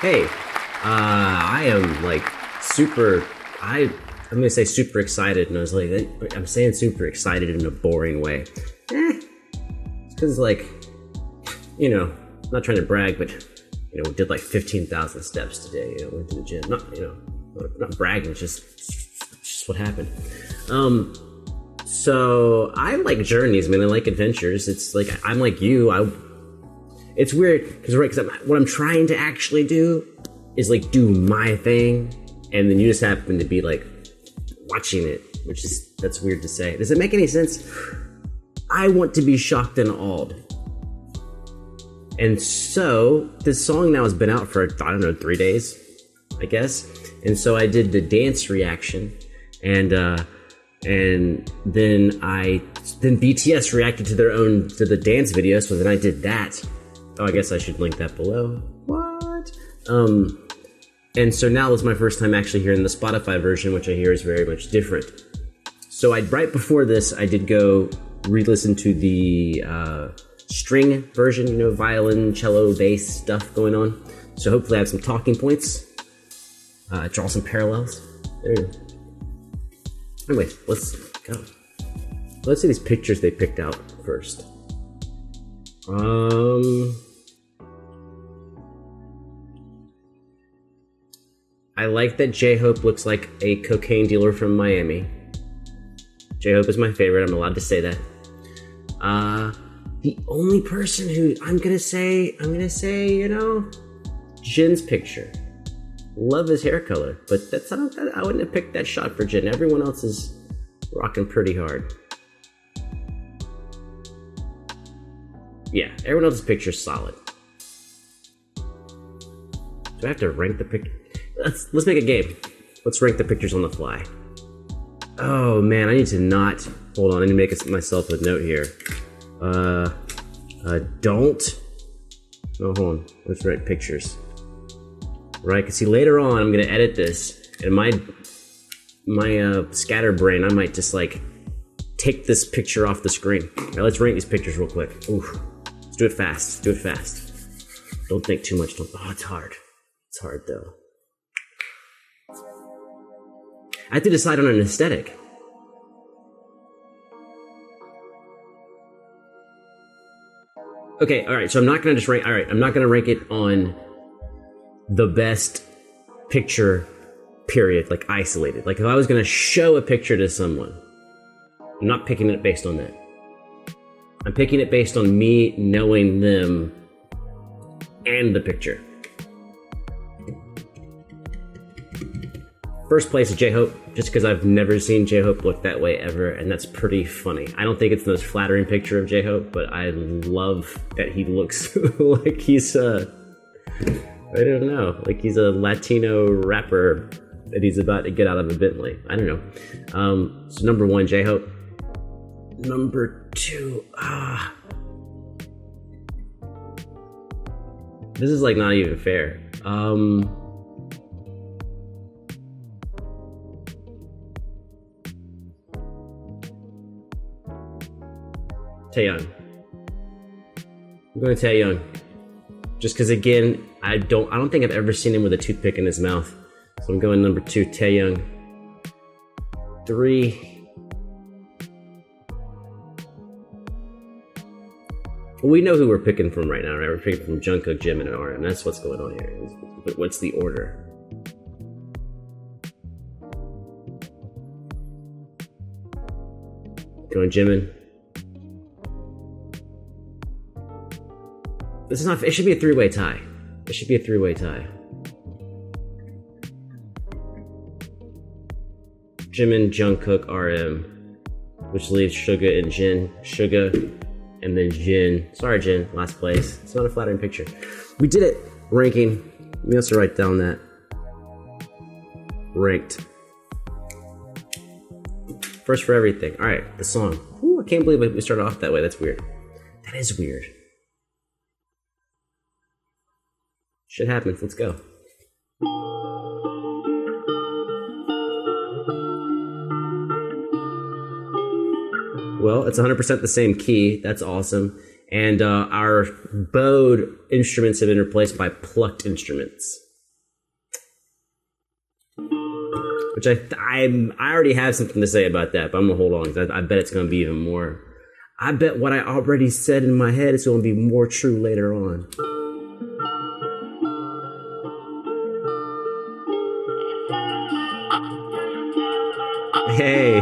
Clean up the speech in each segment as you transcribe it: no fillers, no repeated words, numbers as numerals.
Hey, I am like super. I'm gonna say super excited, and I was like, I'm saying super excited in a boring way. It's because like, I'm not trying to brag, but we did like 15,000 steps today. Went to the gym. Not bragging. It's just what happened. So I like journeys, man. I like adventures. It's like I'm like you. It's weird because what I'm trying to actually do is like do my thing, and then you just happen to be like watching it, that's weird to say. Does it make any sense? I want to be shocked and awed, and so this song now has been out for 3 days, I guess, and so I did the dance reaction, and then BTS reacted to the dance video, so then I did that. Oh, I guess I should link that below. What? And so now is my first time actually hearing the Spotify version, which I hear is very much different. So right before this, I did go re-listen to the string version, violin, cello, bass stuff going on. So hopefully I have some talking points, draw some parallels. There you go. Anyway, let's go. Let's see these pictures they picked out first. I like that J-Hope looks like a cocaine dealer from Miami. J-Hope is my favorite. I'm allowed to say that. The only person who I'm gonna say, Jin's picture. Love his hair color, but I wouldn't have picked that shot for Jin. Everyone else is rocking pretty hard. Yeah, everyone else's picture's solid. Do I have to rank the picture? Let's make a game. Let's rank the pictures on the fly. Oh man, I need to not. Hold on, I need to make myself a note here. Don't. Oh, hold on. Let's rank pictures. Right, because see later on I'm gonna edit this, and my scatterbrain, I might just like take this picture off the screen. All right, let's rank these pictures real quick. Ooh, let's do it fast. Do it fast. Don't think too much. Oh, it's hard. It's hard though. I have to decide on an aesthetic. Okay, all right. So I'm not gonna just rank. All right, I'm not gonna rank it on the best picture. Period. Like isolated. Like if I was gonna show a picture to someone, I'm not picking it based on that. I'm picking it based on me knowing them and the picture. First place is J-Hope, just because I've never seen J-Hope look that way ever, and that's pretty funny. I don't think it's the most flattering picture of J-Hope, but I love that he looks like he's I don't know, like he's a Latino rapper that he's about to get out of a Bentley. I don't know. So number 1, J-Hope. Number 2, this is like not even fair. Taeyong. I'm going to Taeyong. Just because again, I don't think I've ever seen him with a toothpick in his mouth. So I'm going number 2, Taeyong. 3. We know who we're picking from right now, right? We're picking from Jungkook, Jimin, and RM. That's what's going on here. But what's the order? Going Jimin. This is not. It should be a 3-way tie. It should be a 3-way tie. Jimin, Jungkook, RM, which leaves Suga and Jin. Suga, and then Jin. Sorry, Jin. Last place. It's not a flattering picture. We did it. Ranking. We have to write down that. Ranked. First for everything. All right, the song. Ooh, I can't believe we started off that way. That's weird. That is weird. Shit happens. Let's go. Well, it's 100% the same key. That's awesome. And our bowed instruments have been replaced by plucked instruments. which I already have something to say about that, but I'm gonna hold on because I bet it's gonna be even more. I bet what I already said in my head is gonna be more true later on. Hey.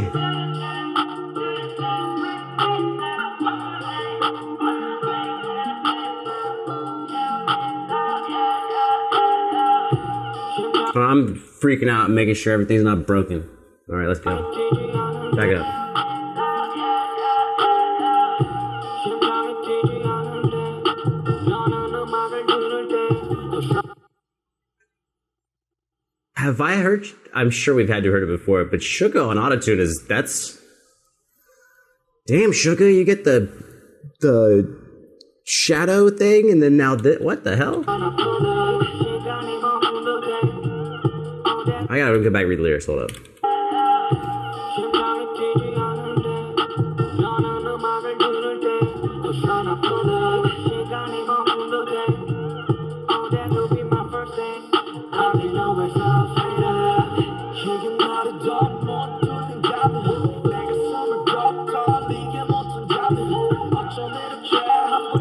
I'm freaking out, making sure everything's not broken. All right, let's go. Back up. Have I heard? I'm sure we've had to heard it before, but Suga on autotune that's damn Suga. You get the shadow thing, and then now what the hell? I gotta go back and read the lyrics. Hold up.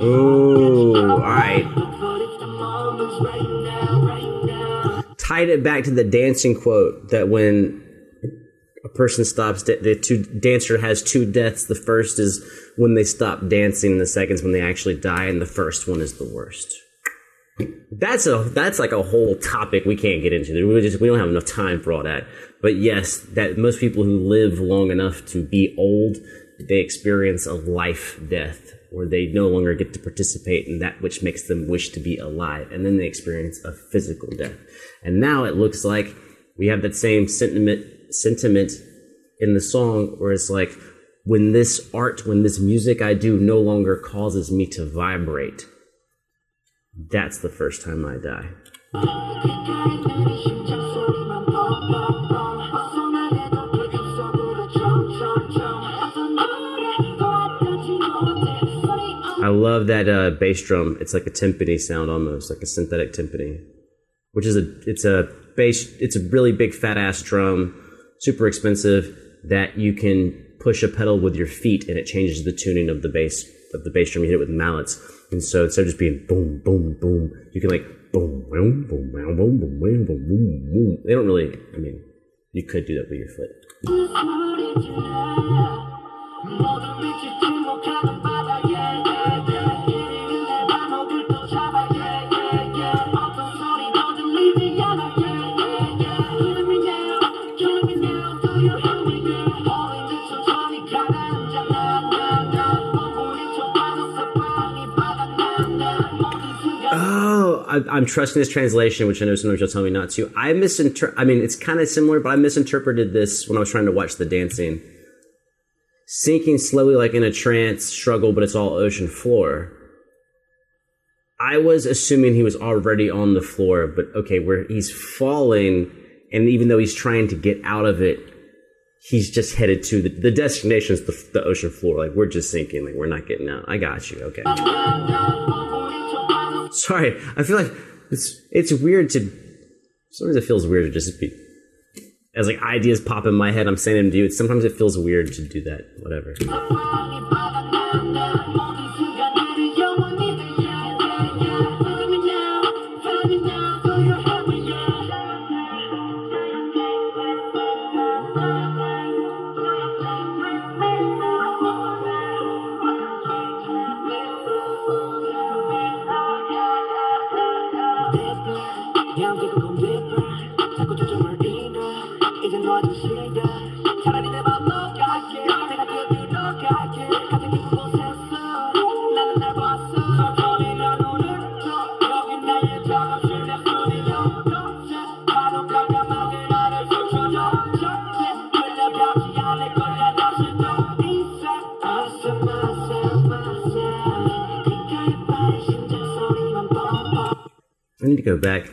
Ooh, all right. Tied it back to the dancing quote that when a person stops, the dancer has two deaths. The first is when they stop dancing, and the second is when they actually die, and the first one is the worst. That's like a whole topic we can't get into. We don't have enough time for all that. But yes, that most people who live long enough to be old, they experience a life death, where they no longer get to participate in that which makes them wish to be alive, and then they experience a physical death. And now it looks like we have that same sentiment in the song, where it's like, when this music I do no longer causes me to vibrate, that's the first time I die. I love that bass drum. It's like a timpani sound, almost like a synthetic timpani, which is it's a really big fat ass drum, super expensive, that you can push a pedal with your feet and it changes the tuning of the bass drum. You hit it with mallets, and so instead of just being boom boom boom, you can like boom boom boom boom boom boom boom boom boom. They don't really. I mean, you could do that with your foot. I'm trusting this translation, which I know sometimes you'll tell me not to. I mean, it's kind of similar, but I misinterpreted this when I was trying to watch the dancing. Sinking slowly like in a trance, struggle, but it's all ocean floor. I was assuming he was already on the floor, but okay, where he's falling, and even though he's trying to get out of it, he's just headed to the destination is the ocean floor. Like, we're just sinking, like we're not getting out. I got you, okay. Sorry, I feel like it's weird to. Sometimes it feels weird to just be, as like ideas pop in my head, I'm saying them to you. Sometimes it feels weird to do that. Whatever. I need to go back.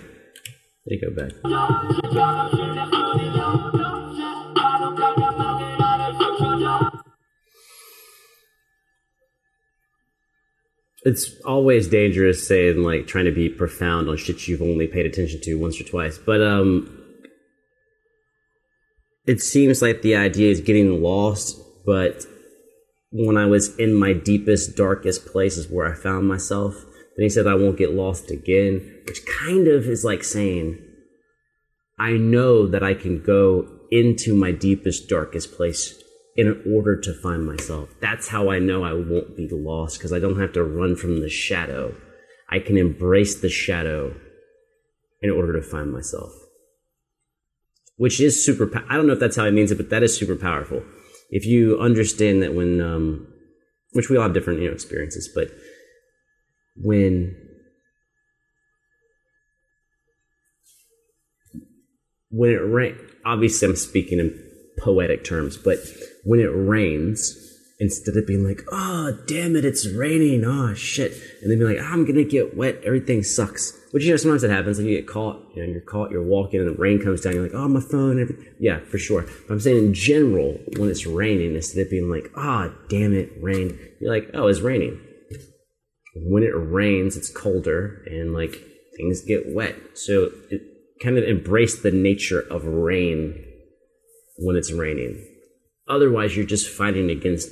It's always dangerous saying, like, trying to be profound on shit you've only paid attention to once or twice. But it seems like the idea is getting lost, but when I was in my deepest, darkest places where I found myself, then he said I won't get lost again, which kind of is like saying, I know that I can go into my deepest, darkest place in order to find myself. That's how I know I won't be lost, because I don't have to run from the shadow. I can embrace the shadow in order to find myself. Which is I don't know if that's how he means it, but that is super powerful. If you understand that when, which we all have different, experiences, but when it rains, obviously I'm speaking in poetic terms, but when it rains, instead of being like, oh, damn it, it's raining, oh, shit, and then be like, I'm gonna get wet, everything sucks. Which, sometimes it happens, like you get caught, you're walking and the rain comes down, you're like, oh, my phone, everything. Yeah, for sure. But I'm saying in general, when it's raining, instead of being like, oh, damn it, rain, you're like, oh, it's raining. When it rains, it's colder and like things get wet. So it kind of embrace the nature of rain when it's raining. Otherwise, you're just fighting against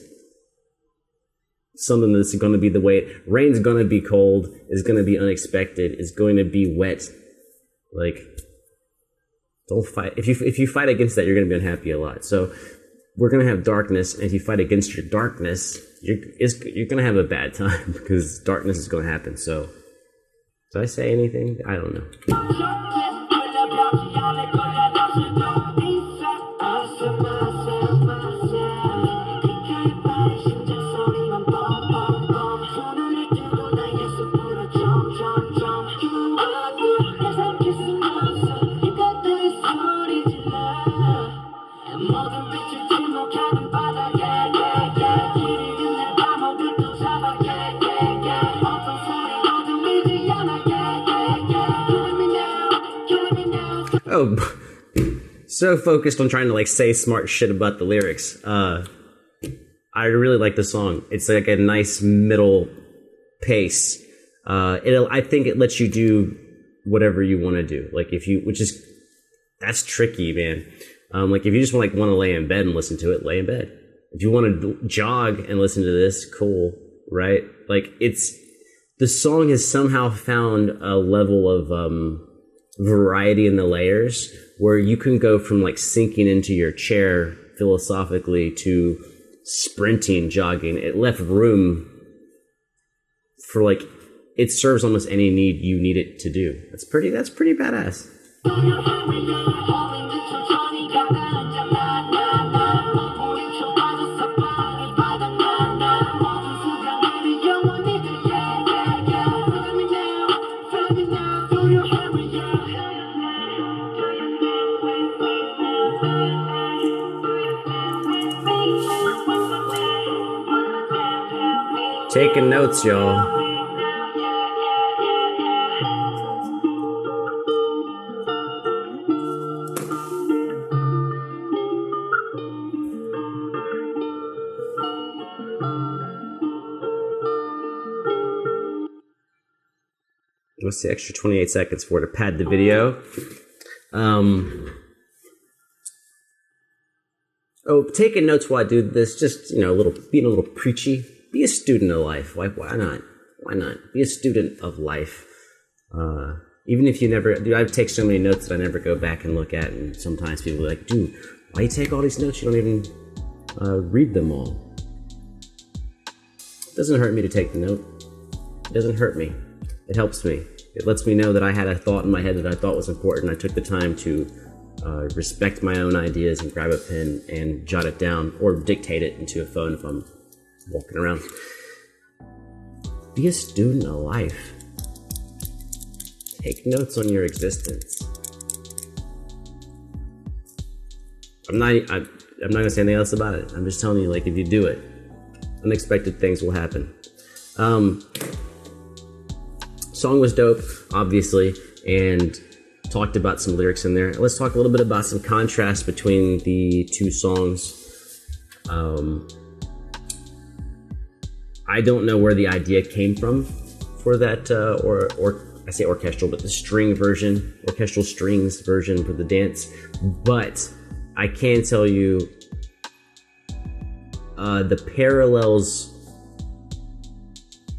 something that's going to be the way rain's going to be cold, is going to be unexpected, is going to be wet. Like, don't fight. If you fight against that, you're going to be unhappy a lot. So we're going to have darkness, and if you fight against your darkness, you're going to have a bad time, because darkness is going to happen. So did I say anything? I don't know. Oh, so focused on trying to like say smart shit about the lyrics. I really like the song. It's like a nice middle pace. I think it lets you do whatever you want to do. Like that's tricky, man. Like if you just want to lay in bed and listen to it, lay in bed. If you want to jog and listen to this, cool, right? Like the song has somehow found a level of variety in the layers where you can go from like sinking into your chair philosophically to sprinting, jogging. It left room for like, it serves almost any need you need it to do. That's pretty badass. Taking notes, y'all. What's the extra 28 seconds for to pad the video? Taking notes while I do this, just, being a little preachy. Be a student of life. Why not? Why not? Be a student of life. Even if you never, I take so many notes that I never go back and look at, and sometimes people are like, dude, why you take all these notes? You don't even read them all. It doesn't hurt me to take the note. It doesn't hurt me. It helps me. It lets me know that I had a thought in my head that I thought was important. I took the time to respect my own ideas and grab a pen and jot it down or dictate it into a phone if I'm walking around. Be a student of life. Take notes on your existence. I'm not gonna say anything else about it. I'm just telling you, like, if you do it, unexpected things will happen. Song was dope, obviously, and talked about some lyrics in there. Let's talk a little bit about some contrast between the two songs. I don't know where the idea came from for that, or I say orchestral, but the orchestral strings version for the dance. But I can tell you the parallels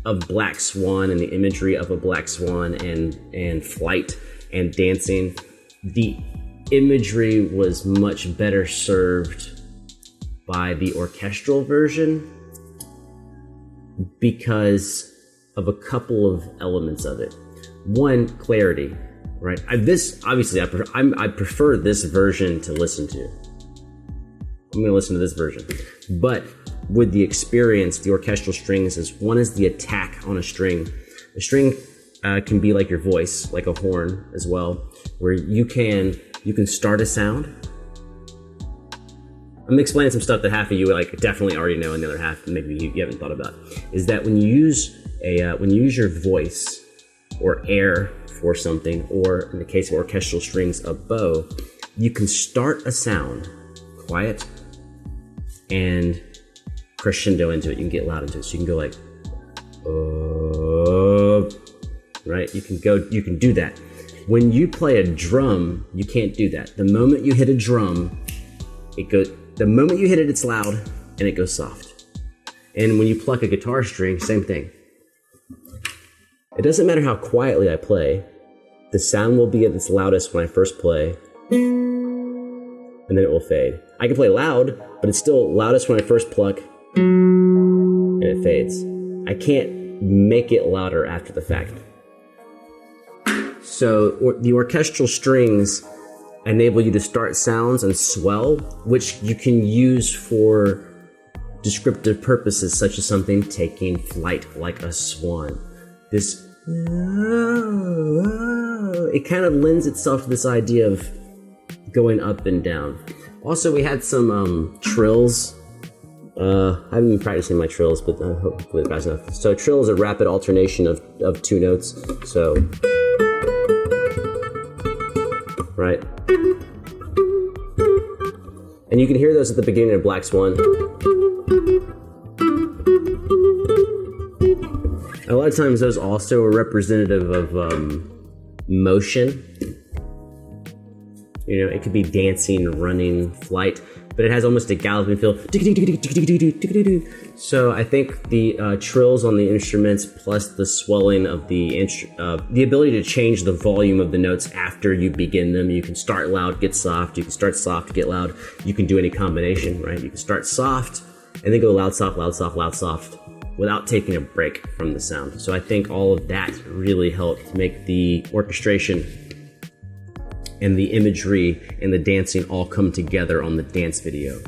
of Black Swan and the imagery of a Black Swan and flight and dancing. The imagery was much better served by the orchestral version because of a couple of elements of it. One, clarity, right? I prefer this version to listen to. I'm gonna listen to this version. But with the experience, the orchestral strings one is the attack on a string. A string can be like your voice, like a horn as well, where you can start a sound. I'm explaining some stuff that half of you like definitely already know, and the other half maybe you haven't thought about. Is that when you use your voice or air for something, or in the case of orchestral strings, a bow, you can start a sound quiet and crescendo into it. You can get loud into it. So you can go like, right? You can do that. When you play a drum, you can't do that. The moment you hit a drum, the moment you hit it, it's loud and it goes soft. And when you pluck a guitar string, same thing. It doesn't matter how quietly I play, the sound will be at its loudest when I first play, and then it will fade. I can play loud, but it's still loudest when I first pluck, and it fades. I can't make it louder after the fact. So the orchestral strings enable you to start sounds and swell, which you can use for descriptive purposes, such as something taking flight like a swan. This, it kind of lends itself to this idea of going up and down. Also, we had some trills. I haven't been practicing my trills, but hopefully it's fast enough. So trill is a rapid alternation of two notes. So, right? And you can hear those at the beginning of Black Swan. A lot of times those also are representative of motion. You know, it could be dancing, running, flight, but it has almost a galloping feel. So I think the trills on the instruments plus the swelling of the ability to change the volume of the notes after you begin them. You can start loud, get soft. You can start soft, get loud. You can do any combination, right? You can start soft and then go loud, soft, loud, soft, loud, soft without taking a break from the sound. So I think all of that really helped make the orchestration and the imagery and the dancing all come together on the dance video.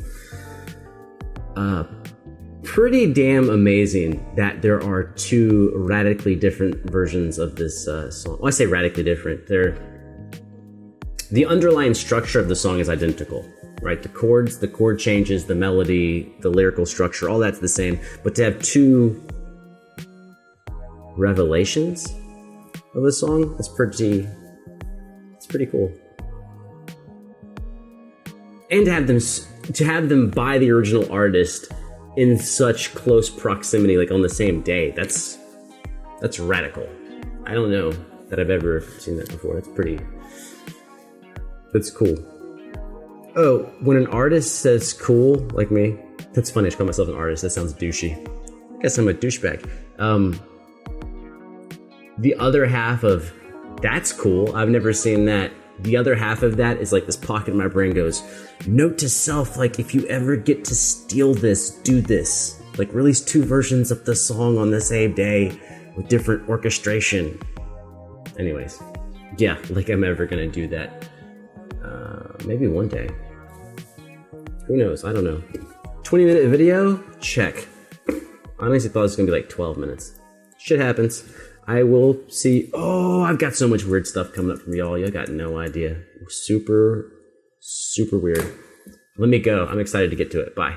Pretty damn amazing that there are two radically different versions of this song. Well, I say radically different. The underlying structure of the song is identical, right? The chords, the chord changes, the melody, the lyrical structure, all that's the same. But to have two revelations of a song, it's pretty cool. And to have them by the original artist in such close proximity, like on the same day, that's radical. I don't know that I've ever seen that before. That's cool. Oh, when an artist says cool, like me, that's funny, I should call myself an artist, that sounds douchey. I guess I'm a douchebag. The other half of, that's cool, I've never seen that. The other half of that is like this pocket in my brain goes, note to self, like if you ever get to steal this, do this. Like release two versions of the song on the same day with different orchestration. Anyways, yeah, like I'm ever gonna do that. Maybe one day. Who knows? I don't know. 20-minute video? Check. I honestly thought it was gonna be like 12 minutes. Shit happens. I will see. Oh, I've got so much weird stuff coming up from y'all. You got no idea. Super, super weird. Let me go. I'm excited to get to it. Bye.